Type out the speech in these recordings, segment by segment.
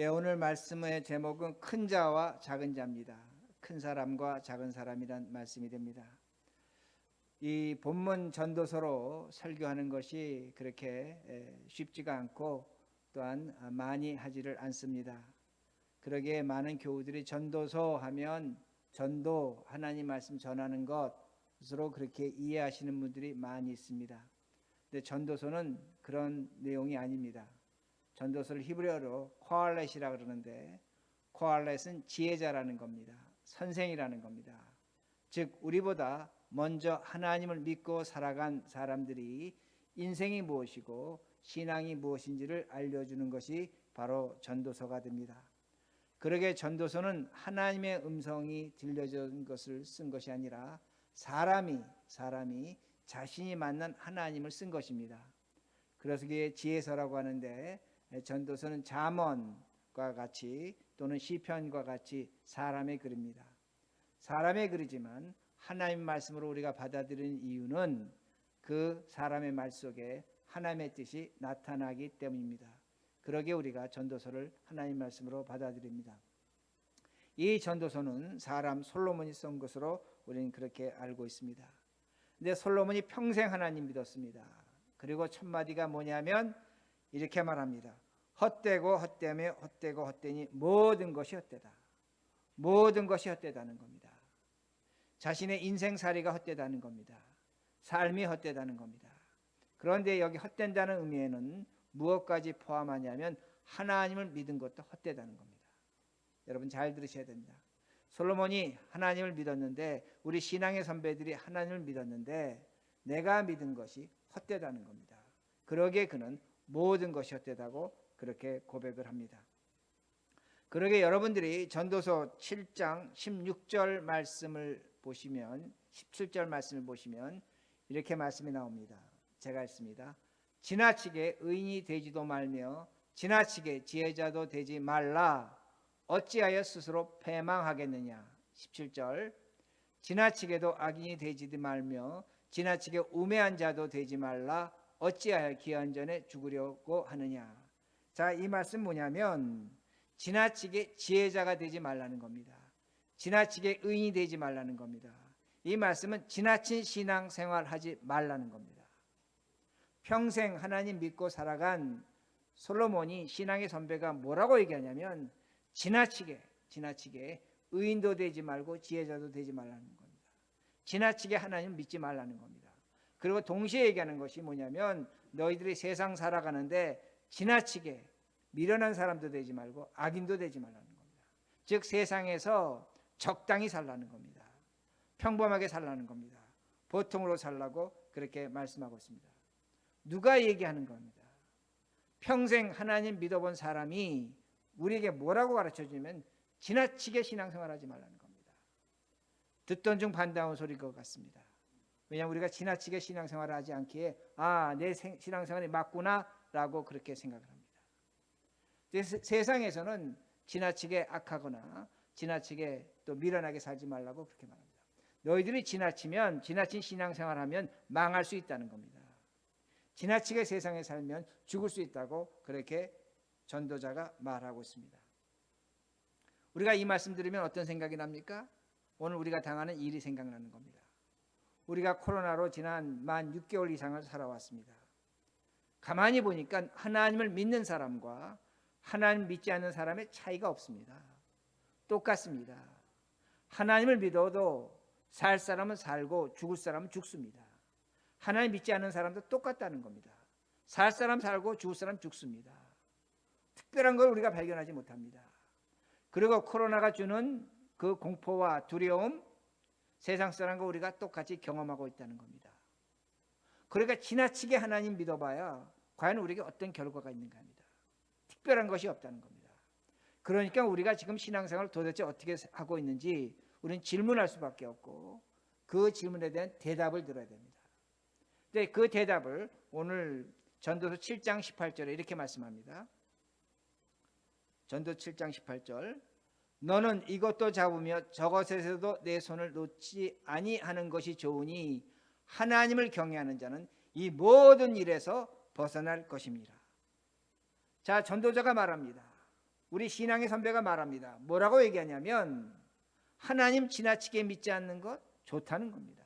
오늘 말씀의 제목은 큰 자와 작은 자입니다. 큰 사람과 작은 사람이란 말씀이 됩니다. 이 본문 전도서로 설교하는 것이 그렇게 쉽지가 않고 또한 많이 하지를 않습니다. 그러기에 많은 교우들이 전도서 하면 전도, 하나님 말씀 전하는 것으로 그렇게 이해하시는 분들이 많이 있습니다. 근데 전도서는 그런 내용이 아닙니다. 전도서를 히브리어로 코알렛이라 그러는데, 코알렛은 지혜자라는 겁니다. 선생이라는 겁니다. 즉 우리보다 먼저 하나님을 믿고 살아간 사람들이 인생이 무엇이고 신앙이 무엇인지를 알려주는 것이 바로 전도서가 됩니다. 그러게 전도서는 하나님의 음성이 들려준 것을 쓴 것이 아니라 사람이 자신이 만난 하나님을 쓴 것입니다. 그래서 그게 지혜서라고 하는데, 전도서는 잠언과 같이 또는 시편과 같이 사람의 글입니다. 사람의 글이지만 하나님 말씀으로 우리가 받아들이는 이유는 그 사람의 말 속에 하나님의 뜻이 나타나기 때문입니다. 그러기에 우리가 전도서를 하나님 말씀으로 받아들입니다. 이 전도서는 사람 솔로몬이 쓴 것으로 우리는 그렇게 알고 있습니다. 근데 솔로몬이 평생 하나님 믿었습니다. 그리고 첫 마디가 뭐냐면 이렇게 말합니다. 헛되고 헛되며 헛되고 헛되니 모든 것이 헛되다. 모든 것이 헛되다는 겁니다. 자신의 인생살이가 헛되다는 겁니다. 삶이 헛되다는 겁니다. 그런데 여기 헛된다는 의미에는 무엇까지 포함하냐면 하나님을 믿은 것도 헛되다는 겁니다. 여러분 잘 들으셔야 됩니다. 솔로몬이 하나님을 믿었는데, 우리 신앙의 선배들이 하나님을 믿었는데 내가 믿은 것이 헛되다는 겁니다. 그러기에 그는 모든 것이 헛되다고 그렇게 고백을 합니다. 그러게 여러분들이 전도서 7장 16절 말씀을 보시면, 17절 말씀을 보시면 이렇게 말씀이 나옵니다. 제가 읽습니다. 지나치게 의인이 되지도 말며 지나치게 지혜자도 되지 말라. 어찌하여 스스로 패망하겠느냐. 17절 지나치게도 악인이 되지도 말며 지나치게 우매한 자도 되지 말라. 어찌하여 기한 전에 죽으려고 하느냐. 자, 이 말씀 뭐냐면 지나치게 지혜자가 되지 말라는 겁니다. 지나치게 의인이 되지 말라는 겁니다. 이 말씀은 지나친 신앙생활 하지 말라는 겁니다. 평생 하나님 믿고 살아간 솔로몬이, 신앙의 선배가 뭐라고 얘기하냐면 지나치게 의인도 되지 말고 지혜자도 되지 말라는 겁니다. 지나치게 하나님 믿지 말라는 겁니다. 그리고 동시에 얘기하는 것이 뭐냐면 너희들이 세상 살아가는데 지나치게 미련한 사람도 되지 말고 악인도 되지 말라는 겁니다. 즉 세상에서 적당히 살라는 겁니다. 평범하게 살라는 겁니다. 보통으로 살라고 그렇게 말씀하고 있습니다. 누가 얘기하는 겁니다. 평생 하나님 믿어본 사람이 우리에게 뭐라고 가르쳐주면 지나치게 신앙생활하지 말라는 겁니다. 듣던 중 반다운 소리일 것 같습니다. 왜냐하면 우리가 지나치게 신앙생활을 하지 않기에 내 신앙생활이 맞구나 라고 그렇게 생각을 합니다. 세상에서는 지나치게 악하거나 지나치게 또 미련하게 살지 말라고 그렇게 말합니다. 너희들이 지나친 신앙생활하면 망할 수 있다는 겁니다. 지나치게 세상에 살면 죽을 수 있다고 그렇게 전도자가 말하고 있습니다. 우리가 이 말씀 들으면 어떤 생각이 납니까? 오늘 우리가 당하는 일이 생각나는 겁니다. 우리가 코로나로 지난 만 6개월 이상을 살아왔습니다. 가만히 보니까 하나님을 믿는 사람과 하나님 믿지 않는 사람의 차이가 없습니다. 똑같습니다. 하나님을 믿어도 살 사람은 살고 죽을 사람은 죽습니다. 하나님 믿지 않는 사람도 똑같다는 겁니다. 살 사람 살고 죽을 사람 죽습니다. 특별한 걸 우리가 발견하지 못합니다. 그리고 코로나가 주는 그 공포와 두려움, 세상 사람과 우리가 똑같이 경험하고 있다는 겁니다. 그러니까 지나치게 하나님 믿어봐야 과연 우리에게 어떤 결과가 있는가 합니다. 특별한 것이 없다는 겁니다. 그러니까 우리가 지금 신앙생활을 도대체 어떻게 하고 있는지 우리는 질문할 수밖에 없고 그 질문에 대한 대답을 들어야 됩니다. 근데 그 대답을 오늘 전도서 7장 18절에 이렇게 말씀합니다. 전도 7장 18절 너는 이것도 잡으며 저것에서도 내 손을 놓지 아니하는 것이 좋으니 하나님을 경외하는 자는 이 모든 일에서 벗어날 것입니다. 자, 전도자가 말합니다. 우리 신앙의 선배가 말합니다. 뭐라고 얘기하냐면 하나님 지나치게 믿지 않는 것 좋다는 겁니다.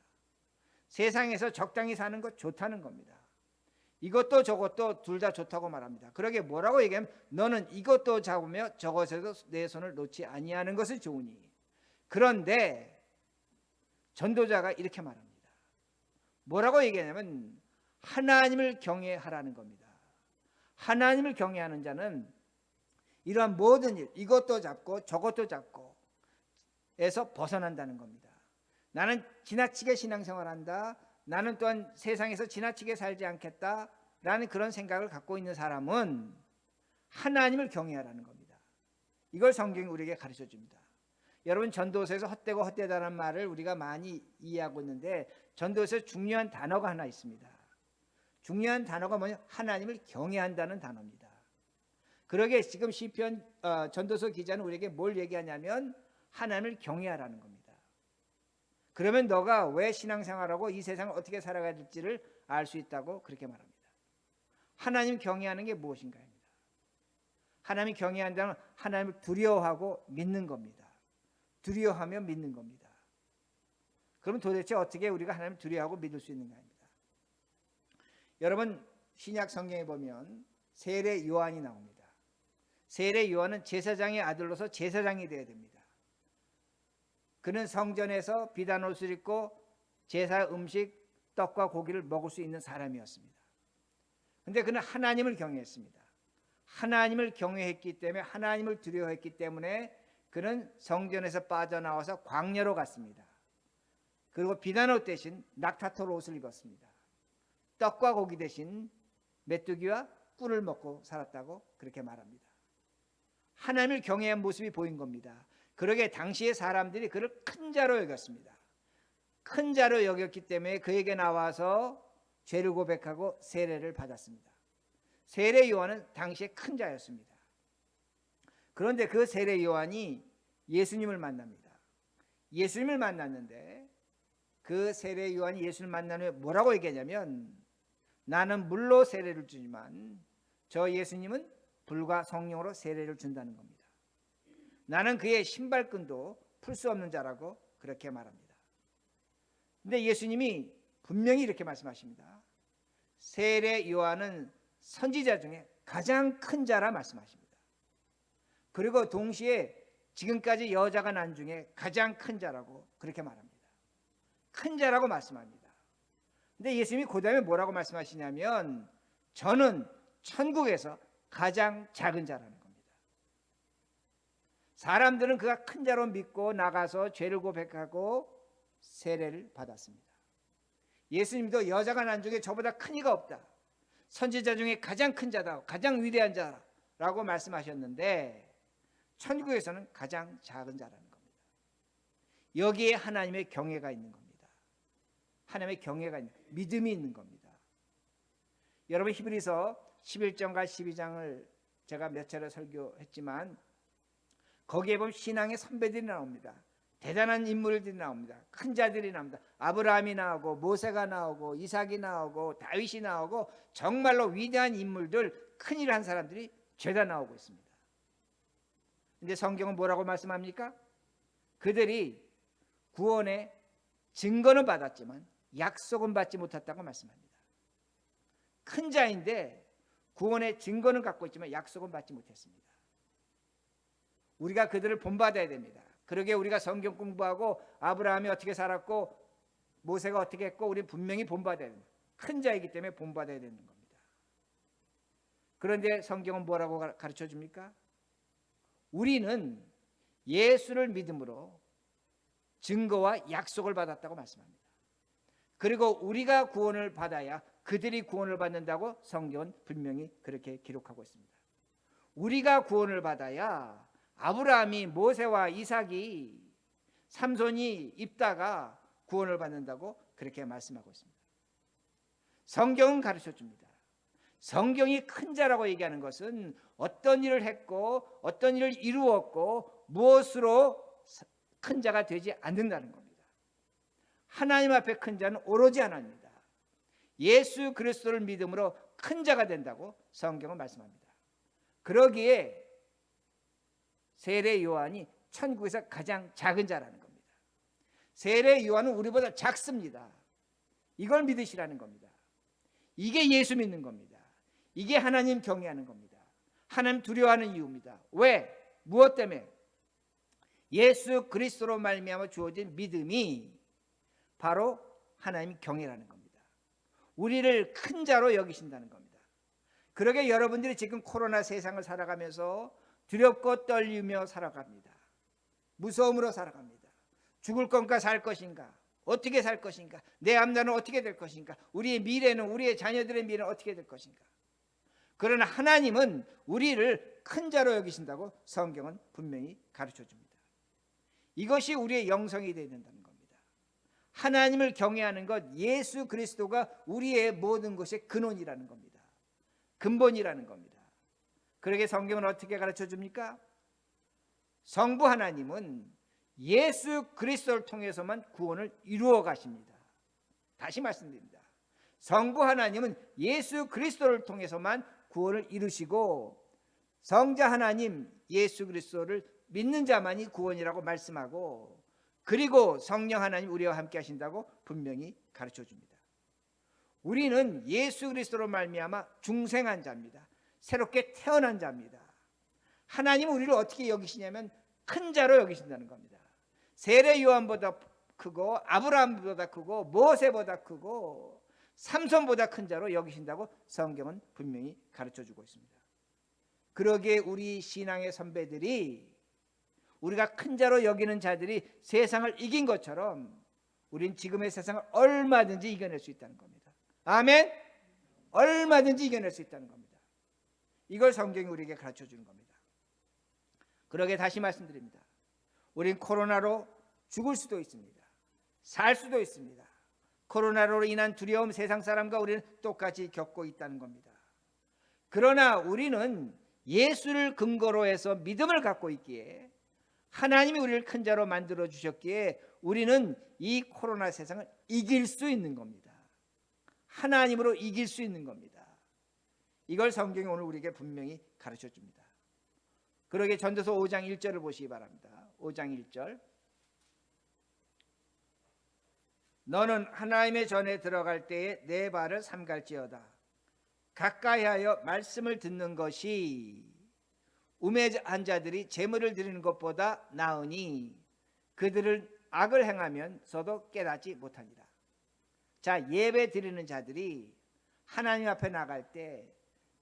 세상에서 적당히 사는 것 좋다는 겁니다. 이것도 저것도 둘 다 좋다고 말합니다. 그러게 뭐라고 얘기하면 너는 이것도 잡으며 저것에도 내 손을 놓지 아니하는 것을 좋으니. 그런데 전도자가 이렇게 말합니다. 뭐라고 얘기하냐면 하나님을 경외하라는 겁니다. 하나님을 경외하는 자는 이러한 모든 일, 이것도 잡고 저것도 잡고 에서 벗어난다는 겁니다. 나는 지나치게 신앙생활한다. 나는 또한 세상에서 지나치게 살지 않겠다라는 그런 생각을 갖고 있는 사람은 하나님을 경외하라는 겁니다. 이걸 성경이 우리에게 가르쳐 줍니다. 여러분, 전도서에서 헛되고 헛되다는 말을 우리가 많이 이해하고 있는데 전도서에 중요한 단어가 하나 있습니다. 중요한 단어가 뭐냐? 하나님을 경외한다는 단어입니다. 그러게 지금 시편 전도서 기자는 우리에게 뭘 얘기하냐면 하나님을 경외하라는 겁니다. 그러면 너가 왜 신앙생활하고 이 세상을 어떻게 살아가야 될지를 알 수 있다고 그렇게 말합니다. 하나님 경외하는 게 무엇인가입니다. 하나님 경외한다는 하나님을 두려워하고 믿는 겁니다. 두려워하며 믿는 겁니다. 그럼 도대체 어떻게 우리가 하나님을 두려워하고 믿을 수 있는가입니다. 여러분, 신약 성경에 보면 세례 요한이 나옵니다. 세례 요한은 제사장의 아들로서 제사장이 되어야 됩니다. 그는 성전에서 비단 옷을 입고 제사 음식 떡과 고기를 먹을 수 있는 사람이었습니다. 그런데 그는 하나님을 경외했습니다. 하나님을 경외했기 때문에, 하나님을 두려워했기 때문에 그는 성전에서 빠져나와서 광야로 갔습니다. 그리고 비단 옷 대신 낙타털 옷을 입었습니다. 떡과 고기 대신 메뚜기와 꿀을 먹고 살았다고 그렇게 말합니다. 하나님을 경외한 모습이 보인 겁니다. 그러게 당시의 사람들이 그를 큰 자로 여겼습니다. 큰 자로 여겼기 때문에 그에게 나와서 죄를 고백하고 세례를 받았습니다. 세례 요한은 당시에 큰 자였습니다. 그런데 그 세례 요한이 예수님을 만납니다. 예수님을 만났는데 그 세례 요한이 예수님을 만난 후에 뭐라고 얘기하냐면 나는 물로 세례를 주지만 저 예수님은 불과 성령으로 세례를 준다는 겁니다. 나는 그의 신발끈도 풀 수 없는 자라고 그렇게 말합니다. 근데 예수님이 분명히 이렇게 말씀하십니다. 세례 요한은 선지자 중에 가장 큰 자라 말씀하십니다. 그리고 동시에 지금까지 여자가 난 중에 가장 큰 자라고 그렇게 말합니다. 큰 자라고 말씀합니다. 근데 예수님이 그 다음에 뭐라고 말씀하시냐면 저는 천국에서 가장 작은 자라는 겁니다. 사람들은 그가 큰 자로 믿고 나가서 죄를 고백하고 세례를 받았습니다. 예수님도 여자가 난 중에 저보다 큰 이가 없다. 선지자 중에 가장 큰 자다. 가장 위대한 자라고 말씀하셨는데 천국에서는 가장 작은 자라는 겁니다. 여기에 하나님의 경외가 있는 겁니다. 하나님의 경외가 있는, 믿음이 있는 겁니다. 여러분, 히브리서 11장과 12장을 제가 몇 차례 설교했지만 거기에 보면 신앙의 선배들이 나옵니다. 대단한 인물들이 나옵니다. 큰 자들이 나옵니다. 아브라함이 나오고 모세가 나오고 이삭이 나오고 다윗이 나오고 정말로 위대한 인물들, 큰일을 한 사람들이 죄다 나오고 있습니다. 근데 성경은 뭐라고 말씀합니까? 그들이 구원의 증거는 받았지만 약속은 받지 못했다고 말씀합니다. 큰 자인데 구원의 증거는 갖고 있지만 약속은 받지 못했습니다. 우리가 그들을 본받아야 됩니다. 그러게 우리가 성경 공부하고 아브라함이 어떻게 살았고 모세가 어떻게 했고 우리 분명히 본받아야 됩니다. 큰 자이기 때문에 본받아야 되는 겁니다. 그런데 성경은 뭐라고 가르쳐 줍니까? 우리는 예수를 믿음으로 증거와 약속을 받았다고 말씀합니다. 그리고 우리가 구원을 받아야 그들이 구원을 받는다고 성경은 분명히 그렇게 기록하고 있습니다. 우리가 구원을 받아야 아브라함이 모세와 이삭이 삼손이 입다가 구원을 받는다고 그렇게 말씀하고 있습니다. 성경은 가르쳐 줍니다. 성경이 큰 자라고 얘기하는 것은 어떤 일을 했고 어떤 일을 이루었고 무엇으로 큰 자가 되지 않는다는 겁니다. 하나님 앞에 큰 자는 오로지 하나님입니다. 예수 그리스도를 믿음으로 큰 자가 된다고 성경은 말씀합니다. 그러기에 세례 요한이 천국에서 가장 작은 자라는 겁니다. 세례 요한은 우리보다 작습니다. 이걸 믿으시라는 겁니다. 이게 예수 믿는 겁니다. 이게 하나님 경외하는 겁니다. 하나님 두려워하는 이유입니다. 왜? 무엇 때문에? 예수 그리스도로 말미암아 주어진 믿음이 바로 하나님 경외라는 겁니다. 우리를 큰 자로 여기신다는 겁니다. 그러게 여러분들이 지금 코로나 세상을 살아가면서 두렵고 떨리며 살아갑니다. 무서움으로 살아갑니다. 죽을 건가 살 것인가? 어떻게 살 것인가? 내 앞날은 어떻게 될 것인가? 우리의 미래는, 우리의 자녀들의 미래는 어떻게 될 것인가? 그러나 하나님은 우리를 큰 자로 여기신다고 성경은 분명히 가르쳐 줍니다. 이것이 우리의 영성이 되어야 된다는 겁니다. 하나님을 경외하는 것, 예수 그리스도가 우리의 모든 것의 근원이라는 겁니다. 근본이라는 겁니다. 그러게 성경은 어떻게 가르쳐 줍니까? 성부 하나님은 예수 그리스도를 통해서만 구원을 이루어 가십니다. 다시 말씀드립니다. 성부 하나님은 예수 그리스도를 통해서만 구원을 이루시고, 성자 하나님 예수 그리스도를 믿는 자만이 구원이라고 말씀하고, 그리고 성령 하나님 우리와 함께 하신다고 분명히 가르쳐 줍니다. 우리는 예수 그리스도로 말미암아 중생한 자입니다. 새롭게 태어난 자입니다. 하나님은 우리를 어떻게 여기시냐면 큰 자로 여기신다는 겁니다. 세례 요한보다 크고 아브라함보다 크고 모세보다 크고 삼손보다 큰 자로 여기신다고 성경은 분명히 가르쳐주고 있습니다. 그러기에 우리 신앙의 선배들이, 우리가 큰 자로 여기는 자들이 세상을 이긴 것처럼 우린 지금의 세상을 얼마든지 이겨낼 수 있다는 겁니다. 아멘? 얼마든지 이겨낼 수 있다는 겁니다. 이걸 성경이 우리에게 가르쳐주는 겁니다. 그러게 다시 말씀드립니다. 우린 코로나로 죽을 수도 있습니다. 살 수도 있습니다. 코로나로 인한 두려움, 세상 사람과 우리는 똑같이 겪고 있다는 겁니다. 그러나 우리는 예수를 근거로 해서 믿음을 갖고 있기에, 하나님이 우리를 큰 자로 만들어 주셨기에 우리는 이 코로나 세상을 이길 수 있는 겁니다. 하나님으로 이길 수 있는 겁니다. 이걸 성경이 오늘 우리에게 분명히 가르쳐 줍니다. 그러게 전도서 5장 1절을 보시기 바랍니다. 5장 1절. 너는 하나님의 전에 들어갈 때에 내 발을 삼갈지어다. 가까이하여 말씀을 듣는 것이 우매한 자들이 재물을 드리는 것보다 나으니 그들을 악을 행하면서도 깨닫지 못하니라. 자, 예배 드리는 자들이 하나님 앞에 나갈 때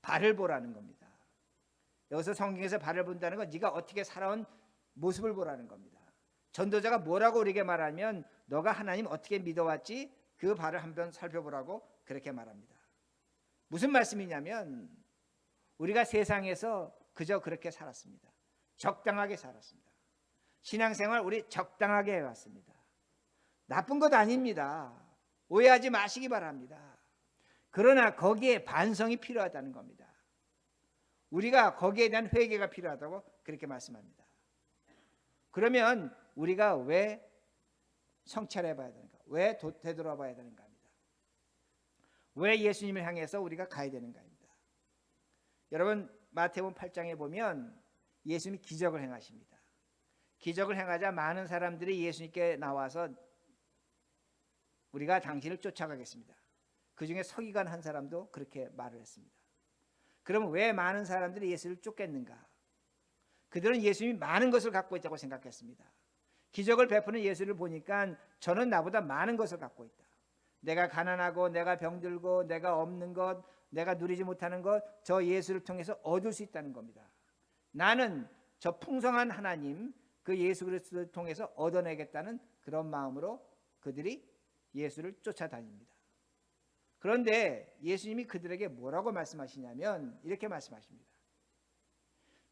발을 보라는 겁니다. 여기서 성경에서 발을 본다는 건 네가 어떻게 살아온 모습을 보라는 겁니다. 전도자가 뭐라고 우리에게 말하면 너가 하나님 어떻게 믿어왔지? 그 발을 한번 살펴보라고 그렇게 말합니다. 무슨 말씀이냐면 우리가 세상에서 그저 그렇게 살았습니다. 적당하게 살았습니다. 신앙생활 우리 적당하게 해왔습니다. 나쁜 것 아닙니다. 오해하지 마시기 바랍니다. 그러나 거기에 반성이 필요하다는 겁니다. 우리가 거기에 대한 회개가 필요하다고 그렇게 말씀합니다. 그러면 우리가 왜 성찰해 봐야 되는가? 왜 되돌아 봐야 되는가 합니다. 왜 예수님을 향해서 우리가 가야 되는가 합니다. 여러분 마태복음 8장에 보면 예수님이 기적을 행하십니다. 기적을 행하자 많은 사람들이 예수님께 나와서 우리가 당신을 쫓아가겠습니다. 그 중에 서기관 한 사람도 그렇게 말을 했습니다. 그러면 왜 많은 사람들이 예수를 쫓겠는가? 그들은 예수님이 많은 것을 갖고 있다고 생각했습니다. 기적을 베푸는 예수를 보니까 저는 나보다 많은 것을 갖고 있다. 내가 가난하고 내가 병들고 내가 없는 것, 내가 누리지 못하는 것, 저 예수를 통해서 얻을 수 있다는 겁니다. 나는 저 풍성한 하나님, 그 예수 그리스도를 통해서 얻어내겠다는 그런 마음으로 그들이 예수를 쫓아다닙니다. 그런데 예수님이 그들에게 뭐라고 말씀하시냐면 이렇게 말씀하십니다.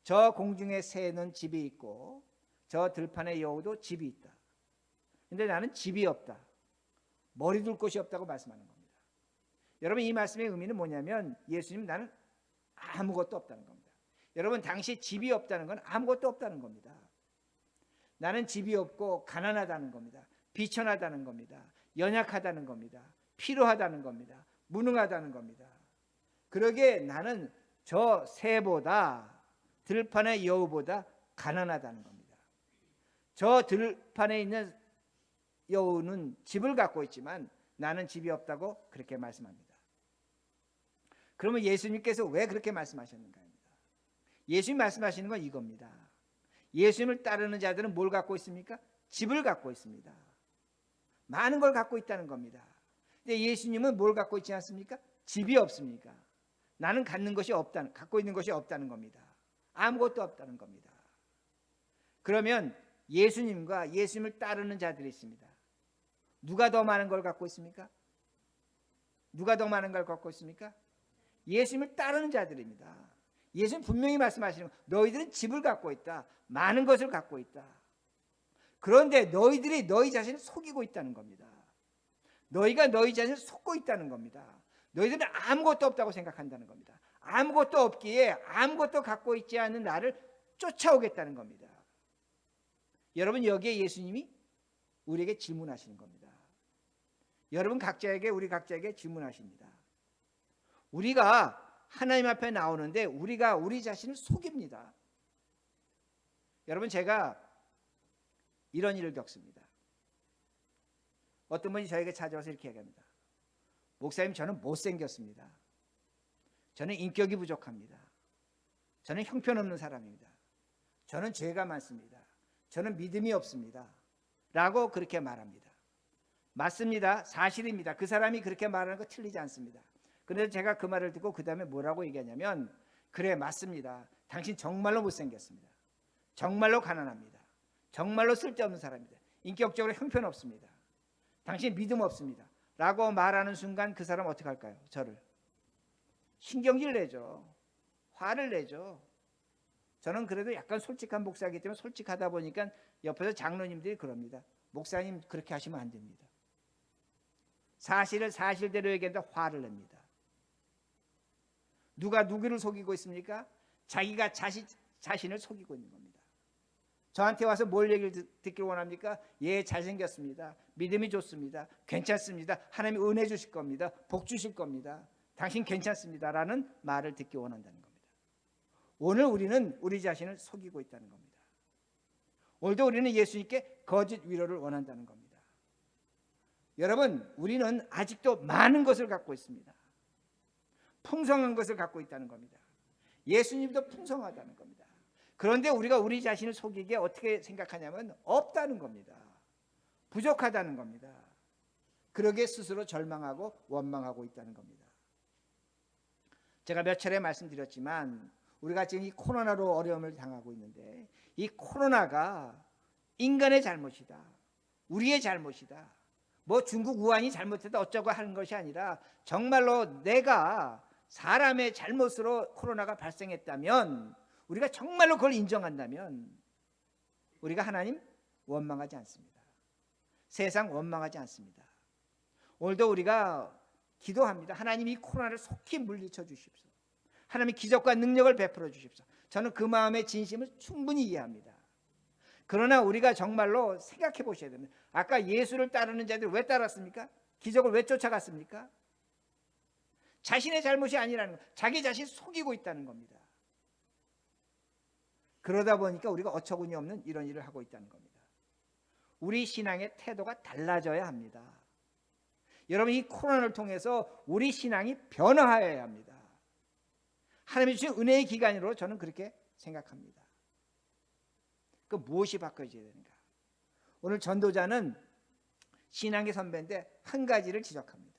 저 공중에 새는 집이 있고 저 들판의 여우도 집이 있다. 근데 나는 집이 없다. 머리 둘 곳이 없다고 말씀하는 겁니다. 여러분 이 말씀의 의미는 뭐냐면 예수님 나는 아무것도 없다는 겁니다. 여러분 당시 집이 없다는 건 아무것도 없다는 겁니다. 나는 집이 없고 가난하다는 겁니다. 비천하다는 겁니다. 연약하다는 겁니다. 필요하다는 겁니다. 무능하다는 겁니다. 그러기에 나는 저 새보다 들판의 여우보다 가난하다는 겁니다. 저 들판에 있는 여우는 집을 갖고 있지만 나는 집이 없다고 그렇게 말씀합니다. 그러면 예수님께서 왜 그렇게 말씀하셨는가 합니다. 예수님 말씀하시는 건 이겁니다. 예수님을 따르는 자들은 뭘 갖고 있습니까? 집을 갖고 있습니다. 많은 걸 갖고 있다는 겁니다. 근데 예수님은 뭘 갖고 있지 않습니까? 집이 없습니까? 나는 갖고 있는 것이 없다는 겁니다. 아무것도 없다는 겁니다. 그러면 예수님과 예수님을 따르는 자들이 있습니다. 누가 더 많은 걸 갖고 있습니까? 누가 더 많은 걸 갖고 있습니까? 예수님을 따르는 자들입니다. 예수님 분명히 말씀하시는 거예요. 너희들은 집을 갖고 있다. 많은 것을 갖고 있다. 그런데 너희들이 너희 자신을 속이고 있다는 겁니다. 너희가 너희 자신을 속고 있다는 겁니다. 너희들은 아무것도 없다고 생각한다는 겁니다. 아무것도 없기에 아무것도 갖고 있지 않은 나를 쫓아오겠다는 겁니다. 여러분, 여기에 예수님이 우리에게 질문하시는 겁니다. 여러분 각자에게, 우리 각자에게 질문하십니다. 우리가 하나님 앞에 나오는데 우리가 우리 자신을 속입니다. 여러분, 제가 이런 일을 겪습니다. 어떤 분이 저에게 찾아와서 이렇게 얘기합니다. 목사님, 저는 못생겼습니다. 저는 인격이 부족합니다. 저는 형편없는 사람입니다. 저는 죄가 많습니다. 저는 믿음이 없습니다. 라고 그렇게 말합니다. 맞습니다. 사실입니다. 그 사람이 그렇게 말하는 거 틀리지 않습니다. 그런데 제가 그 말을 듣고 그 다음에 뭐라고 얘기하냐면, 그래, 맞습니다. 당신 정말로 못생겼습니다. 정말로 가난합니다. 정말로 쓸데없는 사람입니다. 인격적으로 형편없습니다. 당신 믿음 없습니다. 라고 말하는 순간 그 사람 어떻게 할까요? 저를 신경질 내죠. 화를 내죠. 저는 그래도 약간 솔직한 목사이기 때문에 솔직하다 보니까 옆에서 장로님들이 그럽니다. 목사님, 그렇게 하시면 안 됩니다. 사실을 사실대로 얘기하는데 화를 냅니다. 누가 누구를 속이고 있습니까? 자기가 자신을 속이고 있는 겁니다. 저한테 와서 뭘 얘기를 듣기를 원합니까? 예, 잘생겼습니다. 믿음이 좋습니다. 괜찮습니다. 하나님이 은혜 주실 겁니다. 복 주실 겁니다. 당신 괜찮습니다. 라는 말을 듣기 원한다는 겁니다. 오늘 우리는 우리 자신을 속이고 있다는 겁니다. 오늘도 우리는 예수님께 거짓 위로를 원한다는 겁니다. 여러분, 우리는 아직도 많은 것을 갖고 있습니다. 풍성한 것을 갖고 있다는 겁니다. 예수님도 풍성하다는 겁니다. 그런데 우리가 우리 자신을 속이기에 어떻게 생각하냐면 없다는 겁니다. 부족하다는 겁니다. 그러기에 스스로 절망하고 원망하고 있다는 겁니다. 제가 몇 차례 말씀드렸지만 우리가 지금 이 코로나로 어려움을 당하고 있는데, 이 코로나가 인간의 잘못이다, 우리의 잘못이다, 뭐 중국 우한이 잘못했다 어쩌고 하는 것이 아니라 정말로 내가 사람의 잘못으로 코로나가 발생했다면, 우리가 정말로 그걸 인정한다면 우리가 하나님 원망하지 않습니다. 세상 원망하지 않습니다. 오늘도 우리가 기도합니다. 하나님, 이 코로나를 속히 물리쳐 주십시오. 하나님, 기적과 능력을 베풀어 주십시오. 저는 그 마음의 진심을 충분히 이해합니다. 그러나 우리가 정말로 생각해 보셔야 됩니다. 아까 예수를 따르는 자들이 왜 따랐습니까? 기적을 왜 쫓아갔습니까? 자신의 잘못이 아니라는 것, 자기 자신 속이고 있다는 겁니다. 그러다 보니까 우리가 어처구니 없는 이런 일을 하고 있다는 겁니다. 우리 신앙의 태도가 달라져야 합니다. 여러분, 이 코로나를 통해서 우리 신앙이 변화해야 합니다. 하나님이 주신 은혜의 기간으로 저는 그렇게 생각합니다. 그 무엇이 바꿔져야 되는가? 오늘 전도자는 신앙의 선배인데 한 가지를 지적합니다.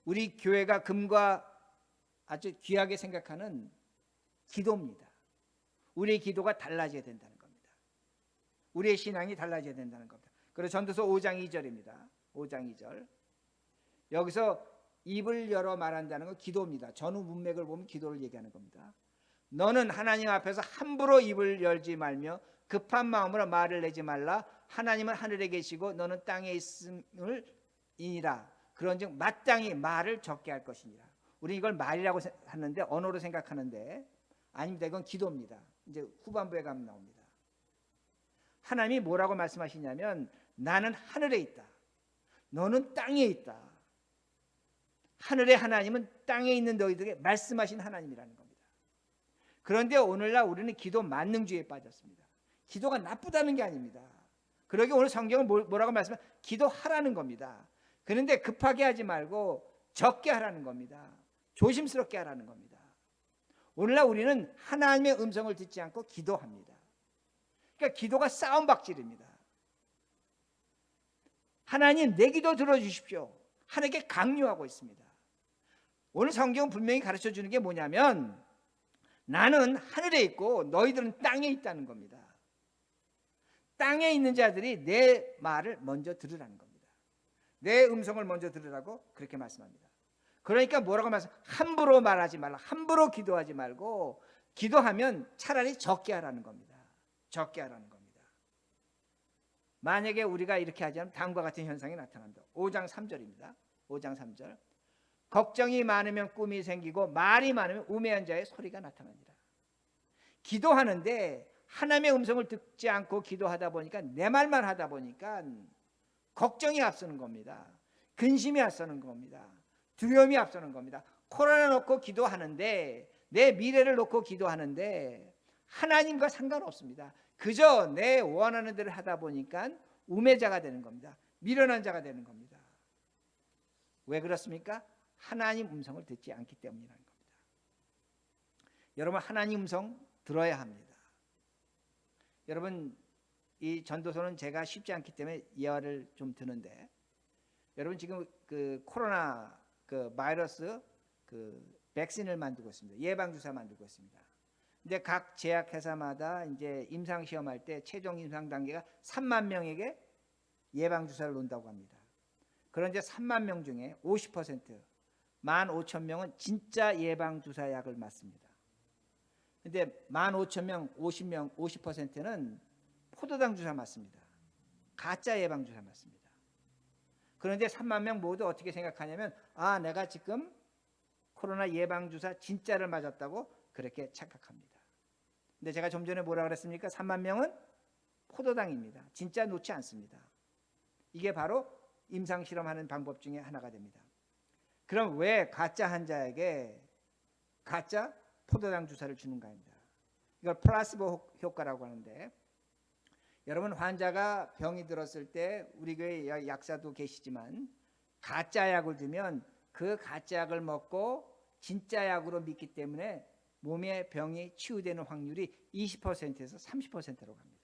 우리 교회가 금과 아주 귀하게 생각하는 기도입니다. 우리의 기도가 달라져야 된다는 겁니다. 우리의 신앙이 달라져야 된다는 겁니다. 그래서 전도서 5장 2절입니다. 5장 2절. 여기서 입을 열어 말한다는 건 기도입니다. 전후 문맥을 보면 기도를 얘기하는 겁니다. 너는 하나님 앞에서 함부로 입을 열지 말며 급한 마음으로 말을 내지 말라. 하나님은 하늘에 계시고 너는 땅에 있음을 이니라. 그런즉 마땅히 말을 적게 할 것이니라. 우리 이걸 말이라고 하는데, 언어로 생각하는데 아닙니다. 이건 기도입니다. 이제 후반부에 가면 나옵니다. 하나님이 뭐라고 말씀하시냐면, 나는 하늘에 있다, 너는 땅에 있다. 하늘의 하나님은 땅에 있는 너희들에게 말씀하신 하나님이라는 겁니다. 그런데 오늘날 우리는 기도 만능주의에 빠졌습니다. 기도가 나쁘다는 게 아닙니다. 그러기 오늘 성경은 뭐라고 말씀하면 기도하라는 겁니다. 그런데 급하게 하지 말고 적게 하라는 겁니다. 조심스럽게 하라는 겁니다. 오늘날 우리는 하나님의 음성을 듣지 않고 기도합니다. 그러니까 기도가 싸움박질입니다. 하나님 내 기도 들어주십시오. 하나님께 강요하고 있습니다. 오늘 성경은 분명히 가르쳐주는 게 뭐냐면 나는 하늘에 있고 너희들은 땅에 있다는 겁니다. 땅에 있는 자들이 내 말을 먼저 들으라는 겁니다. 내 음성을 먼저 들으라고 그렇게 말씀합니다. 그러니까 뭐라고 말씀? 함부로 말하지 말라. 함부로 기도하지 말고 기도하면 차라리 적게 하라는 겁니다. 적게 하라는 겁니다. 만약에 우리가 이렇게 하지 않으면 다음과 같은 현상이 나타난다. 5장 3절입니다. 5장 3절. 걱정이 많으면 꿈이 생기고 말이 많으면 우매한 자의 소리가 나타나니라. 기도하는데 하나님의 음성을 듣지 않고 기도하다 보니까 내 말만 하다 보니까 걱정이 앞서는 겁니다. 근심이 앞서는 겁니다. 두려움이 앞서는 겁니다. 코로나 놓고 기도하는데 내 미래를 놓고 기도하는데 하나님과 상관없습니다. 그저 내 원하는 대로 하다 보니까 우매자가 되는 겁니다. 미련한 자가 되는 겁니다. 왜 그렇습니까? 하나님 음성을 듣지 않기 때문이라는 겁니다. 여러분 하나님 음성 들어야 합니다. 여러분 이 전도서는 제가 쉽지 않기 때문에 예화를 좀 드는데 여러분 지금 그 코로나 그 바이러스 그 백신을 만들고 있습니다. 예방 주사 만들고 있습니다. 근데 각 제약회사마다 이제 임상 시험할 때 최종 임상 단계가 3만 명에게 예방 주사를 놓는다고 합니다. 그런데 3만 명 중에 50% 15,000명은 진짜 예방 주사 약을 맞습니다. 근데 15,000명 50%는 포도당 주사 맞습니다. 가짜 예방 주사 맞습니다. 그런데 3만 명 모두 어떻게 생각하냐면 아 내가 지금 코로나 예방 주사 진짜를 맞았다고 그렇게 착각합니다. 근데 제가 좀 전에 뭐라 그랬습니까? 3만 명은 포도당입니다. 진짜 놓지 않습니다. 이게 바로 임상 실험하는 방법 중에 하나가 됩니다. 그럼 왜 가짜 환자에게 가짜 포도당 주사를 주는가입니다. 이걸 플라시보 효과라고 하는데 여러분 환자가 병이 들었을 때 우리 교회 약사도 계시지만 가짜 약을 주면 그 가짜 약을 먹고 진짜 약으로 믿기 때문에 몸의 병이 치유되는 확률이 20%에서 30%로 갑니다.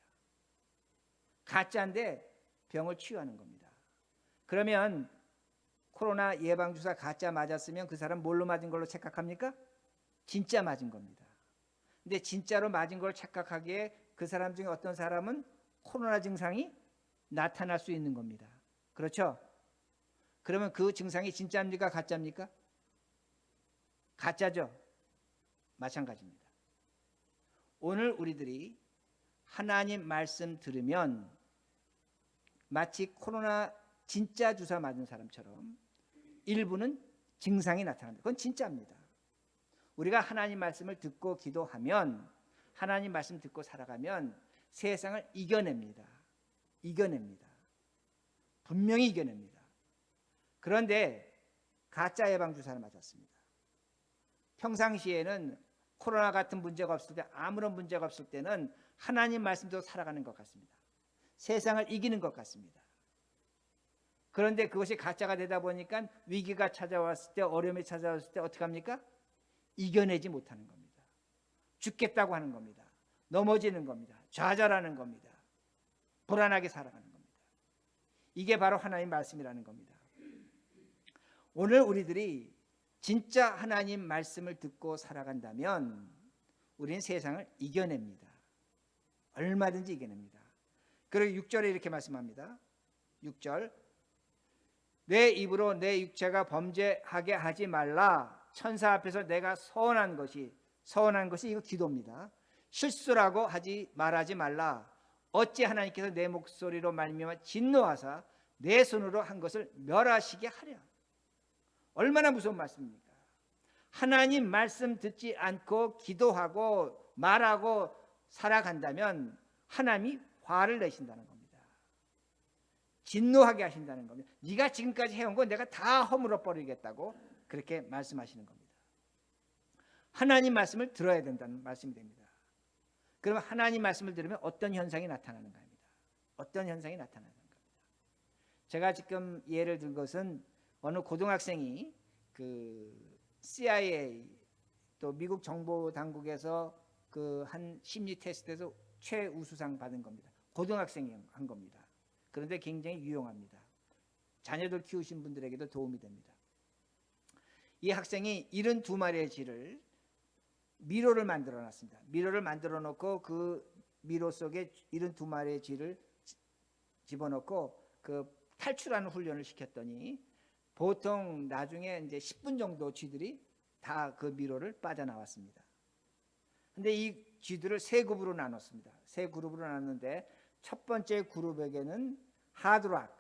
가짜인데 병을 치유하는 겁니다. 그러면 코로나 예방주사 가짜 맞았으면 그 사람 뭘로 맞은 걸로 착각합니까? 진짜 맞은 겁니다. 근데 진짜로 맞은 걸 착각하기에 그 사람 중에 어떤 사람은 코로나 증상이 나타날 수 있는 겁니다. 그렇죠? 그러면 그 증상이 진짜입니까? 가짜입니까? 가짜죠. 마찬가지입니다. 오늘 우리들이 하나님 말씀 들으면 마치 코로나 진짜 주사 맞은 사람처럼 일부는 증상이 나타납니다. 그건 진짜입니다. 우리가 하나님 말씀을 듣고 기도하면 하나님 말씀 듣고 살아가면 세상을 이겨냅니다. 이겨냅니다. 분명히 이겨냅니다. 그런데 가짜 예방주사를 맞았습니다. 평상시에는 코로나 같은 문제가 없을 때 아무런 문제가 없을 때는 하나님 말씀대로 살아가는 것 같습니다. 세상을 이기는 것 같습니다. 그런데 그것이 가짜가 되다 보니까 위기가 찾아왔을 때 어려움이 찾아왔을 때 어떻게 합니까? 이겨내지 못하는 겁니다. 죽겠다고 하는 겁니다. 넘어지는 겁니다. 좌절하는 겁니다. 불안하게 살아가는 겁니다. 이게 바로 하나님 말씀이라는 겁니다. 오늘 우리들이 진짜 하나님 말씀을 듣고 살아간다면 우리는 세상을 이겨냅니다. 얼마든지 이겨냅니다. 그리고 6절에 이렇게 말씀합니다. 6절 내 입으로 내 육체가 범죄하게 하지 말라. 천사 앞에서 내가 서운한 것이 이거 기도입니다. 실수라고 말하지 말라. 어찌 하나님께서 내 목소리로 말미암아 진노하사 내 손으로 한 것을 멸하시게 하랴. 얼마나 무서운 말씀입니까? 하나님 말씀 듣지 않고 기도하고 말하고 살아간다면 하나님이 화를 내신다는 겁니다. 진노하게 하신다는 겁니다. 네가 지금까지 해온 거 내가 다 허물어 버리겠다고 그렇게 말씀하시는 겁니다. 하나님 말씀을 들어야 된다는 말씀이 됩니다. 그러면 하나님 말씀을 들으면 어떤 현상이 나타나는가 합니다. 어떤 현상이 나타나는가 합니다. 제가 지금 예를 든 것은 어느 고등학생이 그 CIA 또 미국 정보 당국에서 그 한 심리 테스트에서 최우수상 받은 겁니다. 고등학생이 한 겁니다. 그런데 굉장히 유용합니다. 자녀들 키우신 분들에게도 도움이 됩니다. 이 학생이 72마리의 쥐를 미로를 만들어 놨습니다. 미로를 만들어 놓고 그 미로 속에 72마리의 쥐를 집어넣고 그 탈출하는 훈련을 시켰더니 보통 나중에 이제 10분 정도 쥐들이 다 그 미로를 빠져나왔습니다. 근데 이 쥐들을 세 그룹으로 나눴습니다. 세 그룹으로 나눴는데 첫 번째 그룹에게는 하드락,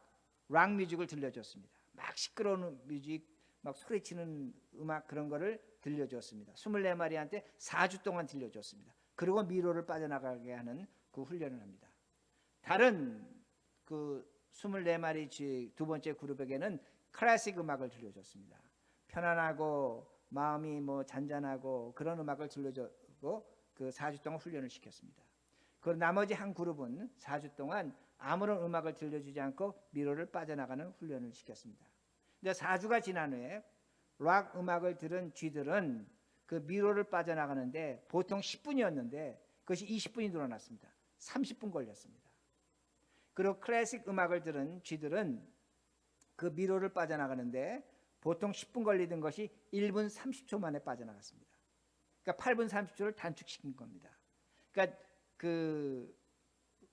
락 뮤직을 들려줬습니다. 막 시끄러운 뮤직, 막 소리치는 음악 그런 거를 들려줬습니다. 24마리한테 4주 동안 들려줬습니다. 그리고 미로를 빠져나가게 하는 그 훈련을 합니다. 다른 그 24마리 쥐 두 번째 그룹에게는 클래식 음악을 들려줬습니다. 편안하고 마음이 뭐 잔잔하고 그런 음악을 들려주고 그 4주 동안 훈련을 시켰습니다. 그 나머지 한 그룹은 4주 동안 아무런 음악을 들려주지 않고 미로를 빠져나가는 훈련을 시켰습니다. 근데 4주가 지난 후에 락 음악을 들은 쥐들은 그 미로를 빠져나가는데 보통 10분이었는데 그것이 20분이 늘어났습니다. 30분 걸렸습니다. 그리고 클래식 음악을 들은 쥐들은 그 미로를 빠져나가는데 보통 10분 걸리던 것이 1분 30초 만에 빠져나갔습니다. 그러니까 8분 30초를 단축시킨 겁니다. 그러니까 그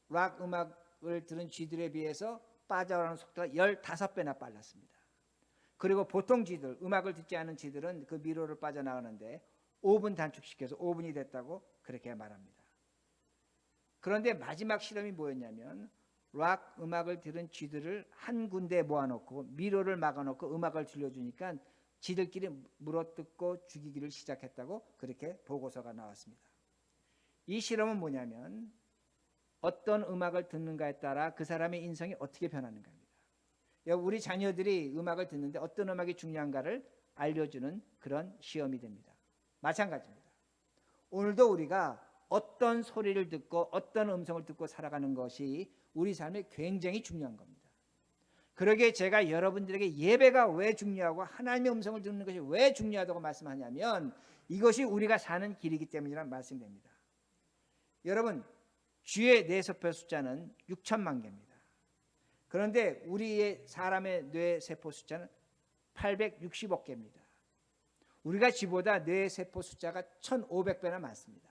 락 음악을 들은 쥐들에 비해서 빠져나가는 속도가 15배나 빨랐습니다. 그리고 보통 쥐들, 음악을 듣지 않은 쥐들은 그 미로를 빠져나가는데 5분 단축시켜서 5분이 됐다고 그렇게 말합니다. 그런데 마지막 실험이 뭐였냐면 락 음악을 들은 쥐들을 한 군데에 모아놓고 미로를 막아놓고 음악을 들려주니까 쥐들끼리 물어뜯고 죽이기를 시작했다고 그렇게 보고서가 나왔습니다. 이 실험은 뭐냐면 어떤 음악을 듣는가에 따라 그 사람의 인성이 어떻게 변하는가 합니다. 우리 자녀들이 음악을 듣는데 어떤 음악이 중요한가를 알려주는 그런 시험이 됩니다. 마찬가지입니다. 오늘도 우리가 어떤 소리를 듣고 어떤 음성을 듣고 살아가는 것이 우리 삶에 굉장히 중요한 겁니다. 그러기에 제가 여러분들에게 예배가 왜 중요하고 하나님의 음성을 듣는 것이 왜 중요하다고 말씀하냐면 이것이 우리가 사는 길이기 때문이라는 말씀입니다. 여러분, 주의 뇌세포 숫자는 6천만 개입니다. 그런데 우리의 사람의 뇌세포 숫자는 860억 개입니다. 우리가 쥐보다 뇌세포 숫자가 1500배나 많습니다.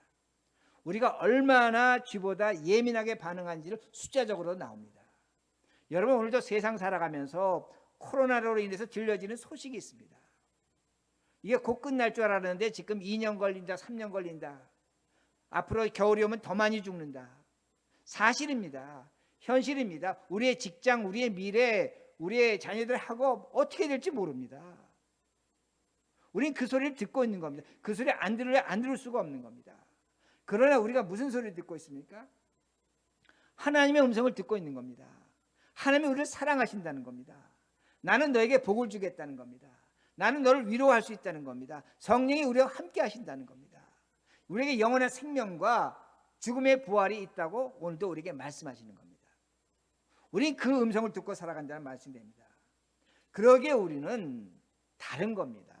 우리가 얼마나 쥐보다 예민하게 반응하는지를 숫자적으로 나옵니다. 여러분, 오늘도 세상 살아가면서 코로나로 인해서 들려지는 소식이 있습니다. 이게 곧 끝날 줄 알았는데 지금 2년 걸린다, 3년 걸린다. 앞으로 겨울이 오면 더 많이 죽는다. 사실입니다. 현실입니다. 우리의 직장, 우리의 미래, 우리의 자녀들하고 어떻게 될지 모릅니다. 우리는 그 소리를 듣고 있는 겁니다. 그 소리 안 들을 수가 없는 겁니다. 그러나 우리가 무슨 소리를 듣고 있습니까? 하나님의 음성을 듣고 있는 겁니다. 하나님이 우리를 사랑하신다는 겁니다. 나는 너에게 복을 주겠다는 겁니다. 나는 너를 위로할 수 있다는 겁니다. 성령이 우리와 함께 하신다는 겁니다. 우리에게 영원한 생명과 죽음의 부활이 있다고 오늘도 우리에게 말씀하시는 겁니다. 우리는 그 음성을 듣고 살아간다는 말씀입니다. 그러기에 우리는 다른 겁니다.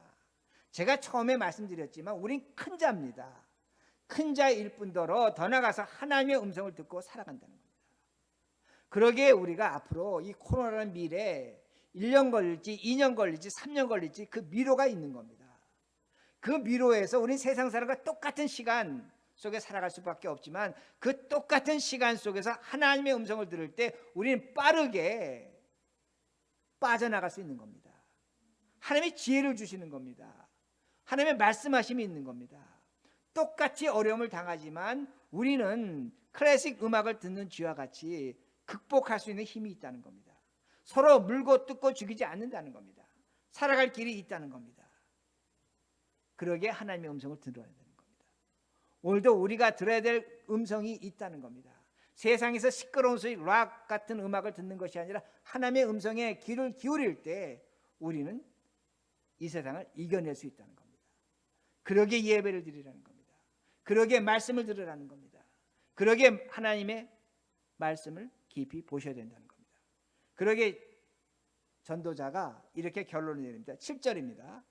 제가 처음에 말씀드렸지만 우린 큰 자입니다. 큰 자일 뿐더러 더 나아가서 하나님의 음성을 듣고 살아간다는 겁니다. 그러기에 우리가 앞으로 이 코로나라는 미래에 1년 걸릴지 2년 걸릴지 3년 걸릴지 그 미로가 있는 겁니다. 그 미로에서 우리는 세상 사람과 똑같은 시간 속에 살아갈 수밖에 없지만 그 똑같은 시간 속에서 하나님의 음성을 들을 때 우리는 빠르게 빠져나갈 수 있는 겁니다. 하나님의 지혜를 주시는 겁니다. 하나님의 말씀하심이 있는 겁니다. 똑같이 어려움을 당하지만 우리는 클래식 음악을 듣는 쥐와 같이 극복할 수 있는 힘이 있다는 겁니다. 서로 물고 뜯고 죽이지 않는다는 겁니다. 살아갈 길이 있다는 겁니다. 그러기에 하나님의 음성을 들어야 되는 겁니다. 오늘도 우리가 들어야 될 음성이 있다는 겁니다. 세상에서 시끄러운 소리, 락 같은 음악을 듣는 것이 아니라 하나님의 음성에 귀를 기울일 때 우리는 이 세상을 이겨낼 수 있다는 겁니다. 그러게 예배를 드리라는 겁니다. 그러게 말씀을 들으라는 겁니다. 그러게 하나님의 말씀을 깊이 보셔야 된다는 겁니다. 그러게 전도자가 이렇게 결론을 내립니다. 7절입니다.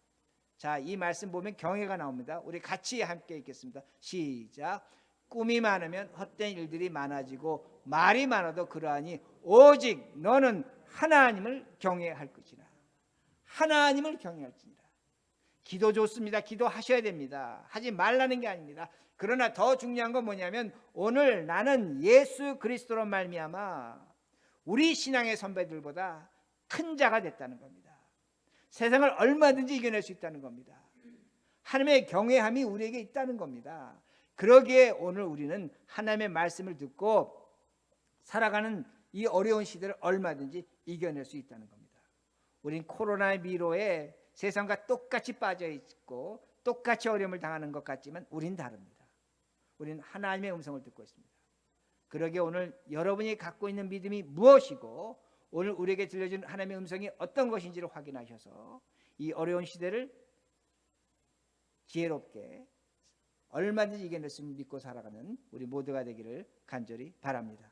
자, 이 말씀 보면 경외가 나옵니다. 우리 같이 함께 읽겠습니다. 시작. 꿈이 많으면 헛된 일들이 많아지고 말이 많아도 그러하니 오직 너는 하나님을 경외할 것이라. 하나님을 경외할지니라. 기도 좋습니다. 기도하셔야 됩니다. 하지 말라는 게 아닙니다. 그러나 더 중요한 건 뭐냐면 오늘 나는 예수 그리스도로 말미암아 우리 신앙의 선배들보다 큰 자가 됐다는 겁니다. 세상을 얼마든지 이겨낼 수 있다는 겁니다. 하나님의 경외함이 우리에게 있다는 겁니다. 그러기에 오늘 우리는 하나님의 말씀을 듣고 살아가는 이 어려운 시대를 얼마든지 이겨낼 수 있다는 겁니다. 우린 코로나의 미로에 세상과 똑같이 빠져 있고 똑같이 어려움을 당하는 것 같지만 우린 다릅니다. 우리는 하나님의 음성을 듣고 있습니다. 그러기에 오늘 여러분이 갖고 있는 믿음이 무엇이고 오늘 우리에게 들려준 하나님의 음성이 어떤 것인지를 확인하셔서 이 어려운 시대를 지혜롭게 얼마든지 이겨낼 수 믿고 살아가는 우리 모두가 되기를 간절히 바랍니다.